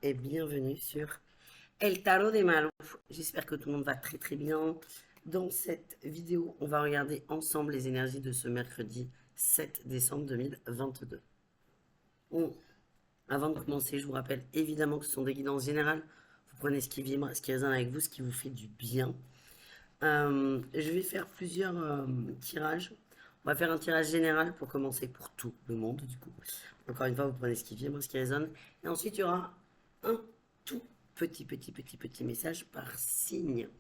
et bienvenue sur El Tarot des Malouf. J'espère que tout le monde va très très bien. Dans cette vidéo, on va regarder ensemble les énergies de ce mercredi 7 décembre 2022. Avant de commencer, je vous rappelle évidemment que ce sont des guidances générales. Vous prenez ce qui vibre, ce qui résonne avec vous, ce qui vous fait du bien. Je vais faire plusieurs tirages. On va faire un tirage général pour commencer pour tout le monde, du coup. Encore une fois, vous prenez ce qui vibre, ce qui résonne. Et ensuite, il y aura un tout petit message par signe.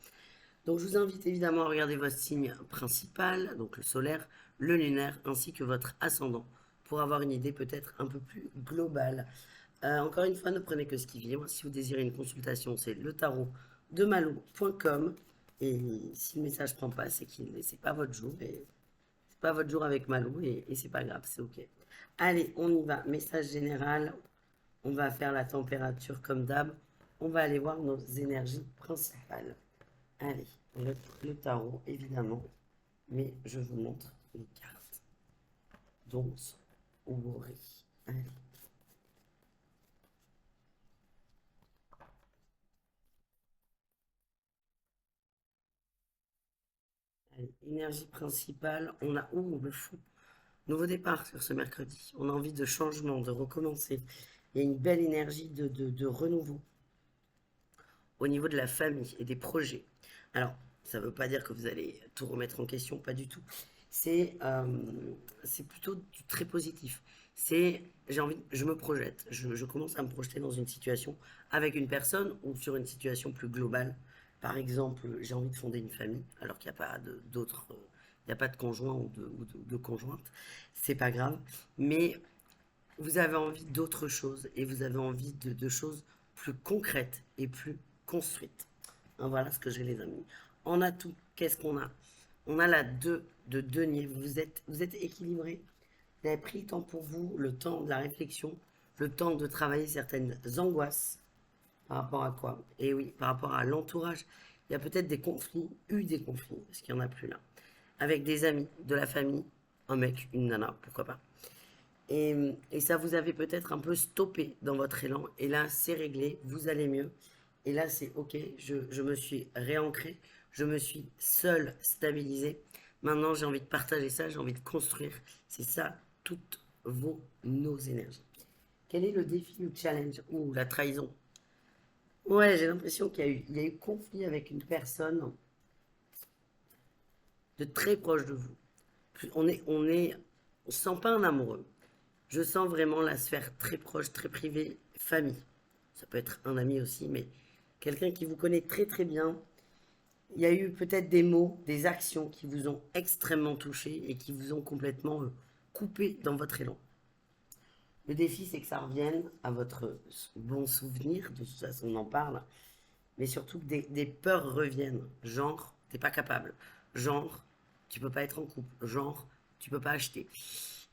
Donc, je vous invite évidemment à regarder votre signe principal, donc le solaire, le lunaire, ainsi que votre ascendant, pour avoir une idée peut-être un peu plus globale. Encore une fois, ne prenez que ce qui vibre. Si vous désirez une consultation, c'est le tarot de malo.com. Et si le message ne prend pas, c'est que c'est pas votre jour. Et c'est pas votre jour avec Malou et c'est pas grave, c'est ok. Allez, on y va. Message général. On va faire la température comme d'hab. On va aller voir nos énergies principales. Allez, le tarot, évidemment. Mais je vous montre les cartes. Donc, Ouri. Allez. Allez, énergie principale, on a le fou. Nouveau départ sur ce mercredi. On a envie de changement, de recommencer. Il y a une belle énergie de renouveau au niveau de la famille et des projets. Alors, ça ne veut pas dire que vous allez tout remettre en question, pas du tout. C'est plutôt du très positif. J'ai envie, je me projette, je commence à me projeter dans une situation avec une personne ou sur une situation plus globale. Par exemple, j'ai envie de fonder une famille, alors qu'il n'y a pas d'autres, il n'y a pas de conjoint ou de conjointe. C'est pas grave, mais vous avez envie d'autre chose et vous avez envie de choses plus concrètes et plus construites. Hein, voilà ce que j'ai les amis. En atout, qu'est-ce qu'on a? On a la 2 de denier. Vous êtes équilibré. Vous avez pris le temps pour vous, le temps de la réflexion, le temps de travailler certaines angoisses. Par rapport à quoi? Et oui, par rapport à l'entourage. Il y a peut-être des conflits, parce qu'il n'y en a plus là. Avec des amis, de la famille, un mec, une nana, pourquoi pas. Et ça vous avait peut-être un peu stoppé dans votre élan. Et là, c'est réglé, vous allez mieux. Et là, c'est ok, je me suis réancré, je me suis seul stabilisé. Maintenant, j'ai envie de partager ça, j'ai envie de construire. C'est ça, toutes nos énergies. Quel est le défi, le challenge ou la trahison? Ouais, j'ai l'impression qu'il y a eu conflit avec une personne de très proche de vous. On sent pas un amoureux. Je sens vraiment la sphère très proche, très privée, famille. Ça peut être un ami aussi, mais quelqu'un qui vous connaît très très bien. Il y a eu peut-être des mots, des actions qui vous ont extrêmement touché et qui vous ont complètement coupé dans votre élan. Le défi, c'est que ça revienne à votre bon souvenir, de toute façon on en parle, mais surtout que des peurs reviennent. Genre, t'es pas capable. Genre, tu peux pas être en couple. Genre, tu peux pas acheter.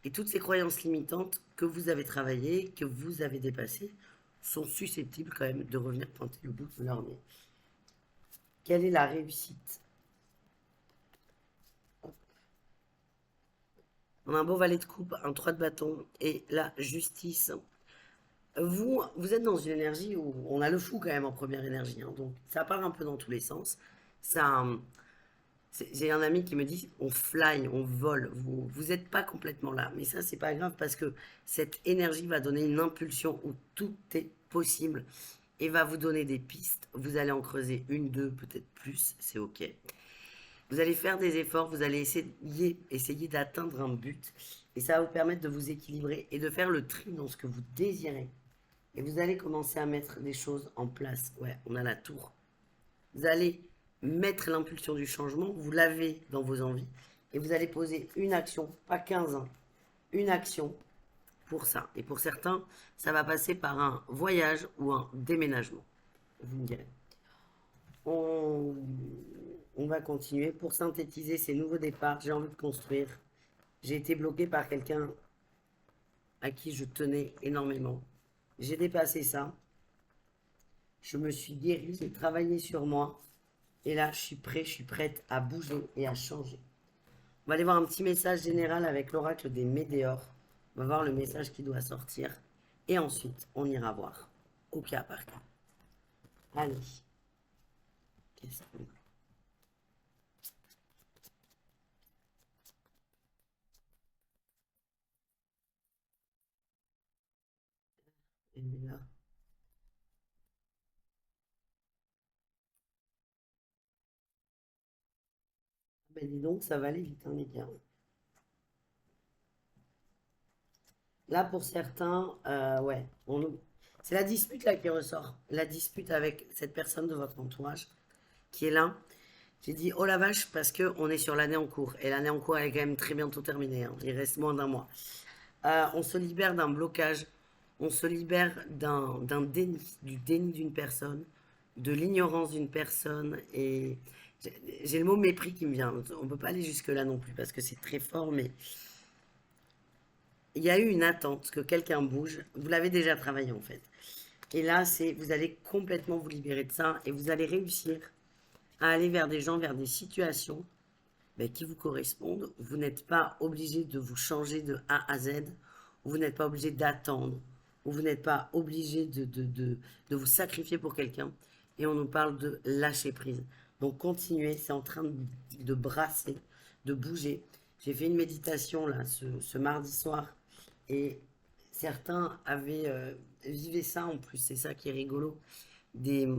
Et toutes ces croyances limitantes que vous avez travaillées, que vous avez dépassées, sont susceptibles quand même de revenir pointer le bout de leur nez. Quelle est la réussite? On a un beau valet de coupe, un 3 de bâton et la justice. Vous êtes dans une énergie où on a le fou quand même en première énergie. Hein, donc ça part un peu dans tous les sens. Ça, j'ai un ami qui me dit on fly, on vole, vous n'êtes pas complètement là. Mais ça, c'est pas grave parce que cette énergie va donner une impulsion où tout est possible et va vous donner des pistes. Vous allez en creuser une, deux, peut-être plus, c'est ok. Vous allez faire des efforts, vous allez essayer d'atteindre un but et ça va vous permettre de vous équilibrer et de faire le tri dans ce que vous désirez. Et vous allez commencer à mettre des choses en place. Ouais, on a la tour. Vous allez mettre l'impulsion du changement, vous l'avez dans vos envies, et vous allez poser une action, pas 15 ans, une action pour ça. Et pour certains, ça va passer par un voyage ou un déménagement. Vous me direz. On, on va continuer. Pour synthétiser ces nouveaux départs, j'ai envie de construire. J'ai été bloqué par quelqu'un à qui je tenais énormément. J'ai dépassé ça. Je me suis guérie, j'ai travaillé sur moi. Et là, je suis prêt, je suis prête à bouger et à changer. On va aller voir un petit message général avec l'oracle des Médéors. On va voir le message qui doit sortir. Et ensuite, on ira voir. au cas par cas. Allez, qu'est-ce qu'on a? Elle est là. Ben dis donc, ça va aller vite, hein, les gars. Là, pour certains, ouais, c'est la dispute là qui ressort. La dispute avec cette personne de votre entourage qui est là. J'ai dit, oh la vache, parce qu'on est sur l'année en cours. Et l'année en cours, elle est quand même très bientôt terminée, hein. Il reste moins d'un mois. On se libère d'un blocage. On se libère d'un déni, du déni d'une personne, de l'ignorance d'une personne. Et j'ai le mot mépris qui me vient. On ne peut pas aller jusque-là non plus parce que c'est très fort, mais il y a eu une attente que quelqu'un bouge. Vous l'avez déjà travaillé en fait. Et là, vous allez complètement vous libérer de ça et vous allez réussir à aller vers des gens, vers des situations qui vous correspondent. Vous n'êtes pas obligé de vous changer de A à Z. Vous n'êtes pas obligé d'attendre. Ou vous n'êtes pas obligé de vous sacrifier pour quelqu'un. Et on nous parle de lâcher prise. Donc continuez, c'est en train de brasser, de bouger. J'ai fait une méditation là ce mardi soir et certains avaient vivé ça en plus, c'est ça qui est rigolo. Des,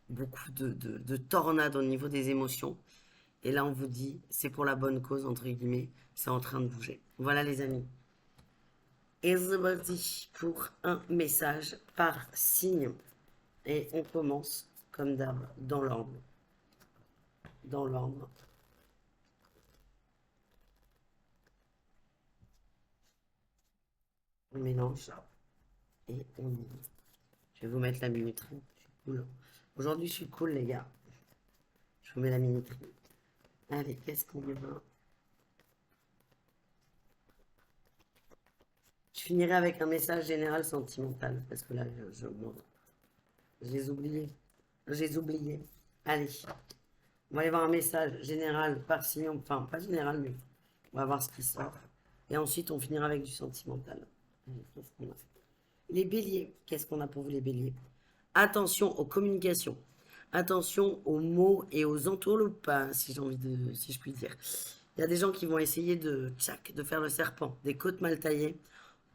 beaucoup de tornades au niveau des émotions. Et là, on vous dit, c'est pour la bonne cause, entre guillemets, c'est en train de bouger. Voilà les amis. Et c'est parti pour un message par signe. Et on commence, comme d'hab, dans l'ordre. Dans l'ordre. On mélange et on y va. Je vais vous mettre la minuterie. Je suis cool. Aujourd'hui, je suis cool, les gars. Je vous mets la minuterie. Allez, qu'est-ce qu'on y va? Je finirai avec un message général sentimental, parce que là, je les oublié. Je les oublié. Allez, on va aller voir un message général par signe, enfin pas général, mais on va voir ce qui sort. Et ensuite, on finira avec du sentimental. Allez, qu'est-ce qu'on a? Les béliers, qu'est-ce qu'on a pour vous les béliers? Attention aux communications. Attention aux mots et aux entourloupes, hein, si j'ai envie de, si je puis dire. Il y a des gens qui vont essayer de faire le serpent, des côtes mal taillées.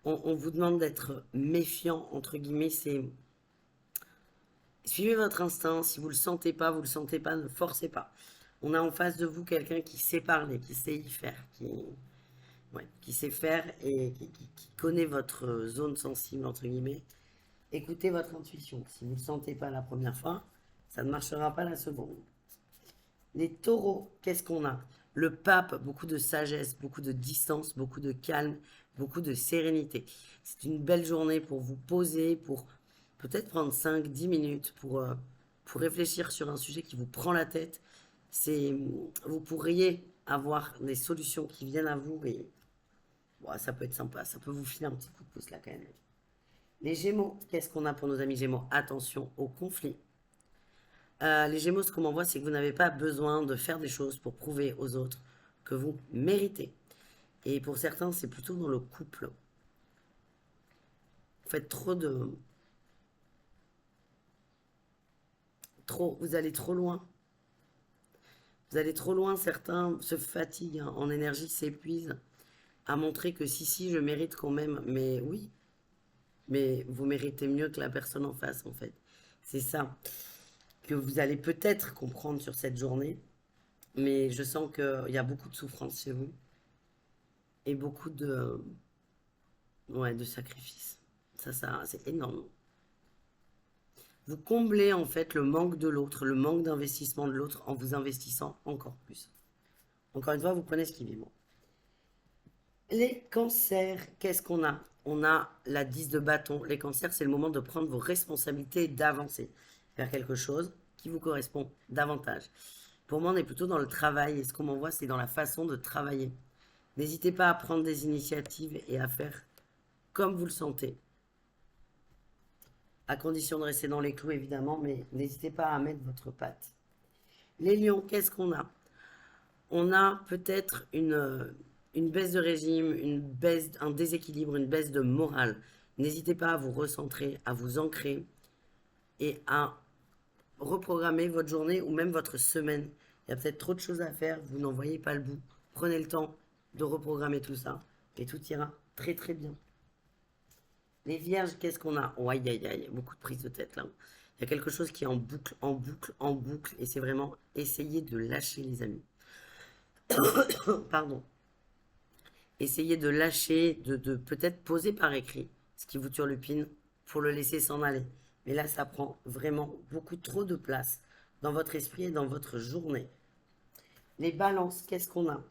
On vous demande d'être méfiant, entre guillemets, c'est suivez votre instinct, si vous le sentez pas, vous le sentez pas, ne forcez pas. On a en face de vous quelqu'un qui sait parler, qui sait y faire, qui sait faire et qui connaît votre zone sensible, entre guillemets. Écoutez votre intuition. Si vous ne le sentez pas la première fois, ça ne marchera pas la seconde. Les taureaux, qu'est-ce qu'on a? Le pape, beaucoup de sagesse, beaucoup de distance, beaucoup de calme, beaucoup de sérénité. C'est une belle journée pour vous poser, pour peut-être prendre 5-10 minutes pour réfléchir sur un sujet qui vous prend la tête. Vous pourriez avoir des solutions qui viennent à vous et bon, ça peut être sympa, ça peut vous filer un petit coup de pouce là quand même. Les Gémeaux, qu'est-ce qu'on a pour nos amis Gémeaux? Attention au conflit. Les Gémeaux, ce qu'on m'envoie, c'est que vous n'avez pas besoin de faire des choses pour prouver aux autres que vous méritez. Et pour certains, c'est plutôt dans le couple. Vous faites vous allez trop loin. Vous allez trop loin, certains se fatiguent hein, en énergie, s'épuisent à montrer que si, je mérite quand même. Mais oui, mais vous méritez mieux que la personne en face, en fait. C'est ça que vous allez peut-être comprendre sur cette journée. Mais je sens qu'il y a beaucoup de souffrance chez vous et beaucoup ouais, de sacrifices. Ça c'est énorme. Vous comblez en fait le manque de l'autre, le manque d'investissement de l'autre en vous investissant encore plus. Encore une fois, vous prenez ce qui est vivant. Les cancers, qu'est-ce qu'on a? On a la 10 de bâton. Les cancers, c'est le moment de prendre vos responsabilités et d'avancer vers quelque chose qui vous correspond davantage. Pour moi, on est plutôt dans le travail et ce qu'on m'envoie, c'est dans la façon de travailler. N'hésitez pas à prendre des initiatives et à faire comme vous le sentez. À condition de rester dans les clous, évidemment, mais n'hésitez pas à mettre votre patte. Les lions, qu'est-ce qu'on a? On a peut-être une baisse de régime, un déséquilibre, une baisse de morale. N'hésitez pas à vous recentrer, à vous ancrer et à reprogrammer votre journée ou même votre semaine. Il y a peut-être trop de choses à faire, vous n'en voyez pas le bout. Prenez le temps de reprogrammer tout ça et tout ira très très bien. Les vierges, qu'est-ce qu'on a? Oh, aïe aïe aïe, beaucoup de prises de tête là. Il y a quelque chose qui est en boucle, en boucle, en boucle et c'est vraiment essayer de lâcher les amis. Pardon. Essayez de lâcher, de peut-être poser par écrit ce qui vous turlupine pour le laisser s'en aller. Mais là, ça prend vraiment beaucoup trop de place dans votre esprit et dans votre journée. Les balances, qu'est-ce qu'on a?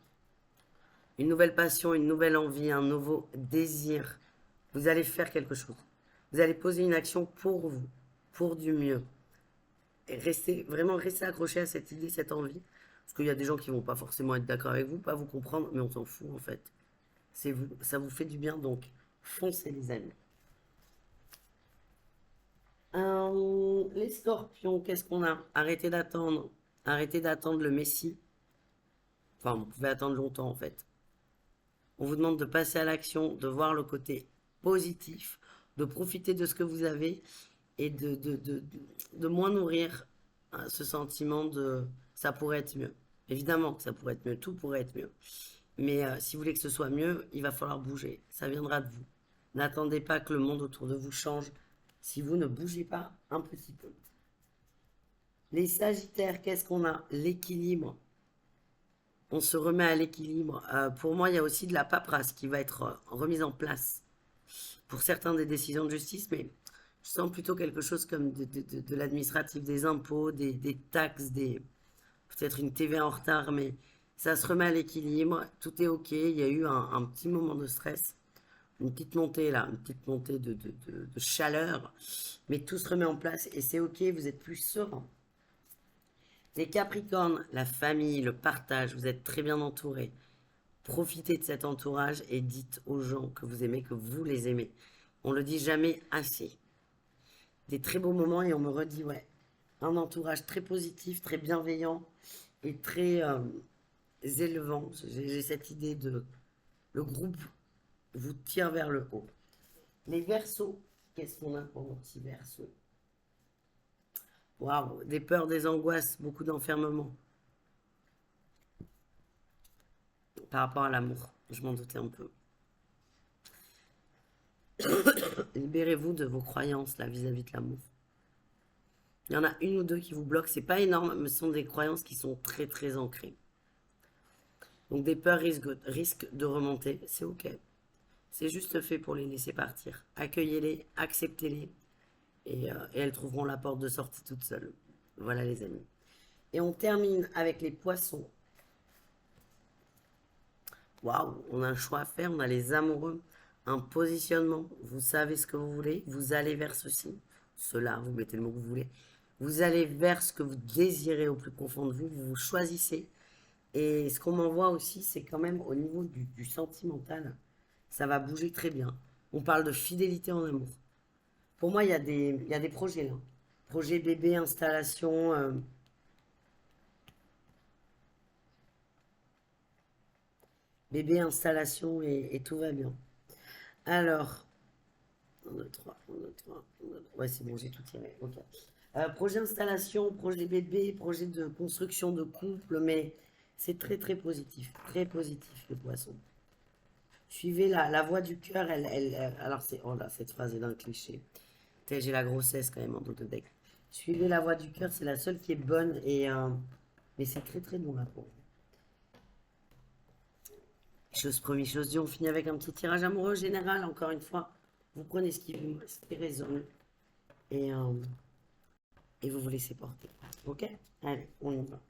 Une nouvelle passion, une nouvelle envie, un nouveau désir. Vous allez faire quelque chose. Vous allez poser une action pour vous, pour du mieux. Et restez, vraiment restez accroché à cette idée, cette envie. Parce qu'il y a des gens qui ne vont pas forcément être d'accord avec vous, pas vous comprendre, mais on s'en fout en fait. C'est vous, ça vous fait du bien, donc foncez les amis. Les scorpions, qu'est-ce qu'on a? Arrêtez d'attendre. Arrêtez d'attendre le Messie. Enfin, vous pouvez attendre longtemps en fait. On vous demande de passer à l'action, de voir le côté positif, de profiter de ce que vous avez et de moins nourrir ce sentiment de ça pourrait être mieux. Évidemment que ça pourrait être mieux, tout pourrait être mieux. Mais si vous voulez que ce soit mieux, il va falloir bouger. Ça viendra de vous. N'attendez pas que le monde autour de vous change si vous ne bougez pas un petit peu. Les Sagittaires, qu'est-ce qu'on a? L'équilibre. On se remet à l'équilibre. Pour moi, il y a aussi de la paperasse qui va être remise en place. Pour certains, des décisions de justice, mais je sens plutôt quelque chose comme de l'administratif, des impôts, des taxes, peut-être une TVA en retard, mais ça se remet à l'équilibre. Tout est OK. Il y a eu un petit moment de stress, une petite montée là, une petite montée de chaleur, mais tout se remet en place et c'est OK. Vous êtes plus serein. Les Capricornes, la famille, le partage, vous êtes très bien entourés. Profitez de cet entourage et dites aux gens que vous aimez, que vous les aimez. On le dit jamais assez. Des très beaux moments et on me redit, ouais, un entourage très positif, très bienveillant et très élevant. J'ai cette idée de le groupe vous tire vers le haut. Les Verseaux, qu'est-ce qu'on a pour nos petits Verseaux? Waouh, des peurs, des angoisses, beaucoup d'enfermement. Par rapport à l'amour, je m'en doutais un peu. Libérez-vous de vos croyances là vis-à-vis de l'amour. Il y en a une ou deux qui vous bloquent, c'est pas énorme, mais ce sont des croyances qui sont très très ancrées. Donc des peurs risquent de remonter, c'est ok. C'est juste fait pour les laisser partir. Accueillez-les, acceptez-les, et elles trouveront la porte de sortie toutes seules. Voilà les amis. Et on termine avec les poissons. Waouh, on a un choix à faire, on a les amoureux, un positionnement. Vous savez ce que vous voulez, vous allez vers ceci, cela, vous mettez le mot que vous voulez. Vous allez vers ce que vous désirez au plus profond de vous, vous vous choisissez. Et ce qu'on m'envoie aussi, c'est quand même au niveau du sentimental, ça va bouger très bien. On parle de fidélité en amour. Pour moi, il y a des projets là. Projet bébé, installation. Bébé, installation et tout va bien. Alors, on a 3, on a 3, on a 3. Ouais, c'est bon, j'ai tout tiré. Ok. Projet installation, projet bébé, projet de construction de couple, mais c'est très très positif les poissons. Suivez la voie du cœur, alors c'est, oh là, cette phrase est d'un cliché. J'ai la grossesse quand même en dos de bec. Suivez la voie du cœur, c'est la seule qui est bonne et mais c'est très très bon là pour vous. Chose promise, chose due, on finit avec un petit tirage amoureux général, encore une fois. Vous prenez ce qui résonne et, euh, et vous vous laissez porter. Ok? Allez, on y va.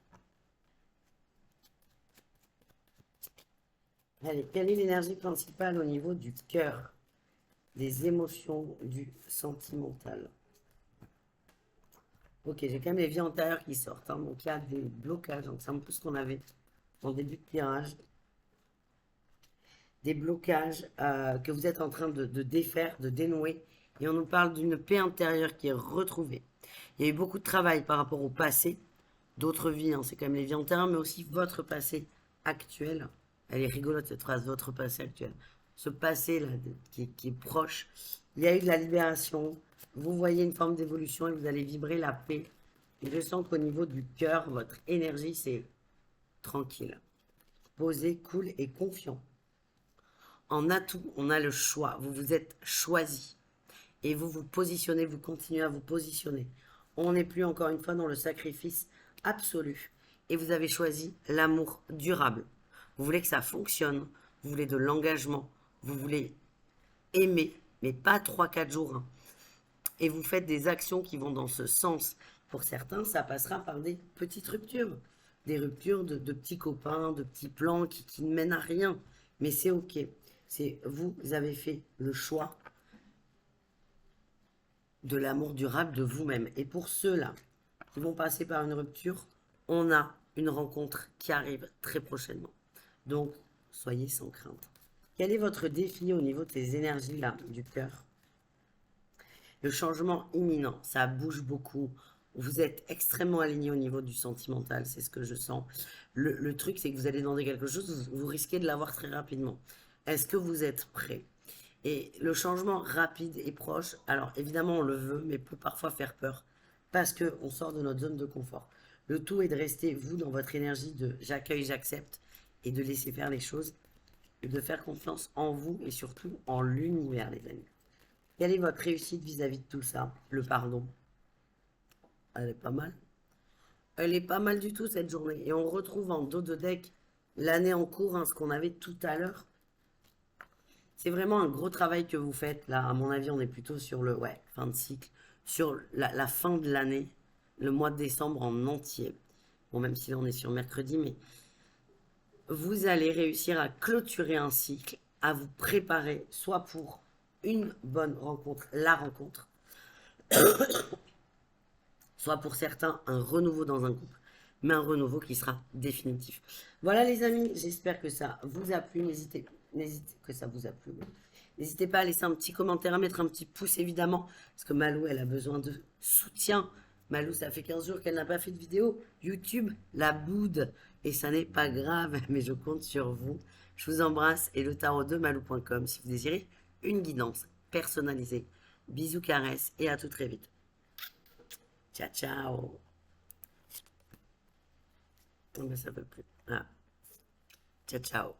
Allez, quelle est l'énergie principale au niveau du cœur, des émotions, du sentimental? Ok, j'ai quand même les vies antérieures qui sortent, hein, donc il y a des blocages, donc c'est un peu ce qu'on avait en début de tirage. Des blocages que vous êtes en train de défaire, de dénouer, et on nous parle d'une paix intérieure qui est retrouvée. Il y a eu beaucoup de travail par rapport au passé, d'autres vies, hein, c'est quand même les vies antérieures, mais aussi votre passé actuel. Elle est rigolote cette phrase, votre passé actuel. Ce passé là qui est proche Il y a eu de la libération. Vous voyez une forme d'évolution et vous allez vibrer la paix. Et je sens qu'au niveau du cœur, votre énergie, c'est tranquille, posé, cool et confiant. En atout, on a le choix. Vous vous êtes choisi. Et vous vous positionnez, vous continuez à vous positionner. On n'est plus encore une fois dans le sacrifice absolu. Et vous avez choisi l'amour durable. Vous voulez que ça fonctionne. Vous voulez de l'engagement. Vous voulez aimer, mais pas 3 4 jours, hein. Et vous faites des actions qui vont dans ce sens. Pour certains, ça passera par des petites ruptures. Des ruptures de petits copains, de petits plans qui ne mènent à rien. Mais c'est OK. C'est vous avez fait le choix de l'amour durable de vous-même. Et pour ceux-là qui vont passer par une rupture, on a une rencontre qui arrive très prochainement. Donc, soyez sans crainte. Quel est votre défi au niveau de ces énergies-là du cœur? Le changement imminent, ça bouge beaucoup. Vous êtes extrêmement aligné au niveau du sentimental, c'est ce que je sens. Le truc, c'est que vous allez demander quelque chose, vous risquez de l'avoir très rapidement. Est-ce que vous êtes prêt? Et le changement rapide et proche, alors évidemment on le veut, mais peut parfois faire peur, parce qu'on sort de notre zone de confort. Le tout est de rester, vous, dans votre énergie de j'accueille, j'accepte, et de laisser faire les choses, et de faire confiance en vous, et surtout en l'univers, les amis. Quelle est votre réussite vis-à-vis de tout ça? Le pardon. Elle est pas mal. Elle est pas mal du tout cette journée. Et on retrouve en dos de deck l'année en cours, hein, ce qu'on avait tout à l'heure. C'est vraiment un gros travail que vous faites. Là, à mon avis, on est plutôt sur le fin de cycle, sur la fin de l'année, le mois de décembre en entier. Bon, même si là, on est sur mercredi, mais vous allez réussir à clôturer un cycle, à vous préparer, soit pour une bonne rencontre, la rencontre, soit pour certains un renouveau dans un couple, mais un renouveau qui sera définitif. Voilà les amis, j'espère que ça vous a plu. N'hésitez que ça vous a plu. Oui. N'hésitez pas à laisser un petit commentaire, à mettre un petit pouce évidemment, parce que Malou, elle a besoin de soutien. Malou, ça fait 15 jours qu'elle n'a pas fait de vidéo. YouTube, la boude. Et ça n'est pas grave, mais je compte sur vous. Je vous embrasse et le tarot de malou.com si vous désirez une guidance personnalisée. Bisous, caresses et à tout très vite. Ciao, ciao. Oh, mais ça peut plus. Ah. Ciao, ciao.